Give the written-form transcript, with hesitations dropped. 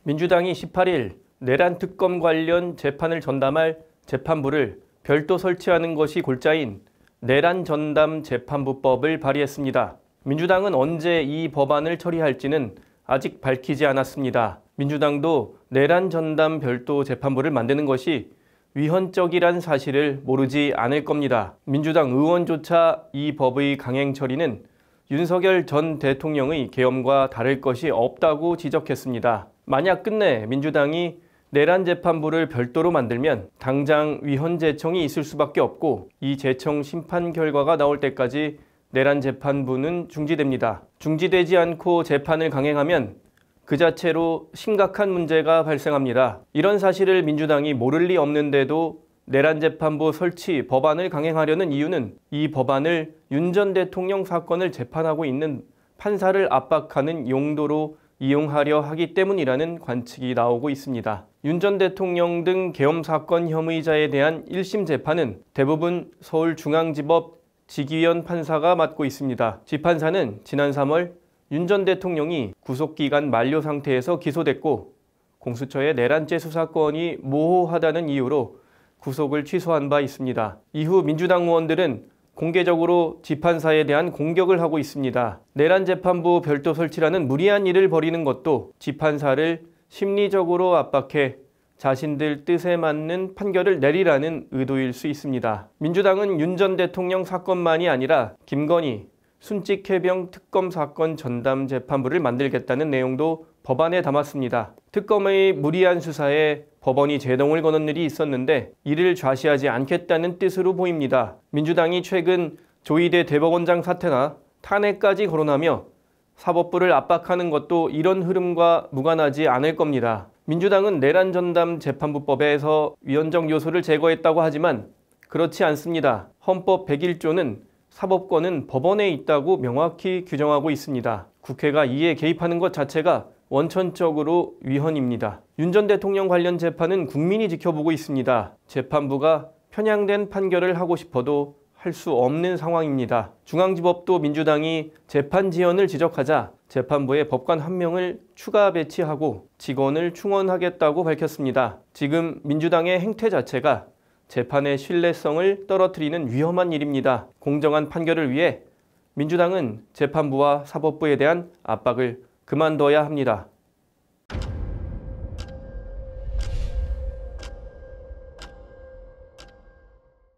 민주당이 18일 내란 특검 관련 재판을 전담할 재판부를 별도 설치하는 것이 골자인 내란 전담 재판부법을 발의했습니다. 민주당은 언제 이 법안을 처리할지는 아직 밝히지 않았습니다. 민주당도 내란 전담 별도 재판부를 만드는 것이 위헌적이란 사실을 모르지 않을 겁니다. 민주당 의원조차 이 법의 강행 처리는 윤석열 전 대통령의 계엄과 다를 것이 없다고 지적했습니다. 만약 끝내 민주당이 내란 재판부를 별도로 만들면 당장 위헌 제청이 있을 수밖에 없고 이 제청 심판 결과가 나올 때까지 내란 재판부는 중지됩니다. 중지되지 않고 재판을 강행하면 그 자체로 심각한 문제가 발생합니다. 이런 사실을 민주당이 모를 리 없는데도 내란 재판부 설치 법안을 강행하려는 이유는 이 법안을 윤 전 대통령 사건을 재판하고 있는 판사를 압박하는 용도로 이용하려 하기 때문이라는 관측이 나오고 있습니다. 윤 전 대통령 등 계엄 사건 혐의자에 대한 1심 재판은 대부분 서울중앙지법 지기현 판사가 맡고 있습니다. 지판사는 지난 3월 윤 전 대통령이 구속기간 만료 상태에서 기소됐고 공수처의 내란죄 수사권이 모호하다는 이유로 구속을 취소한 바 있습니다. 이후 민주당 의원들은 공개적으로 지판사에 대한 공격을 하고 있습니다. 내란 재판부 별도 설치라는 무리한 일을 벌이는 것도 지판사를 심리적으로 압박해 자신들 뜻에 맞는 판결을 내리라는 의도일 수 있습니다. 민주당은 윤 전 대통령 사건만이 아니라 김건희, 순직해병 특검 사건 전담 재판부를 만들겠다는 내용도 법안에 담았습니다. 특검의 무리한 수사에 법원이 제동을 거는 일이 있었는데 이를 좌시하지 않겠다는 뜻으로 보입니다. 민주당이 최근 조희대 대법원장 사퇴나 탄핵까지 거론하며 사법부를 압박하는 것도 이런 흐름과 무관하지 않을 겁니다. 민주당은 내란 전담 재판부법에서 위헌적 요소를 제거했다고 하지만 그렇지 않습니다. 헌법 101조는 사법권은 법원에 있다고 명확히 규정하고 있습니다. 국회가 이에 개입하는 것 자체가 원천적으로 위헌입니다. 윤 전 대통령 관련 재판은 국민이 지켜보고 있습니다. 재판부가 편향된 판결을 하고 싶어도 할 수 없는 상황입니다. 중앙지법도 민주당이 재판 지연을 지적하자 재판부에 법관 1명을 추가 배치하고 직원을 충원하겠다고 밝혔습니다. 지금 민주당의 행태 자체가 재판의 신뢰성을 떨어뜨리는 위험한 일입니다. 공정한 판결을 위해 민주당은 재판부와 사법부에 대한 압박을 그만둬야 합니다.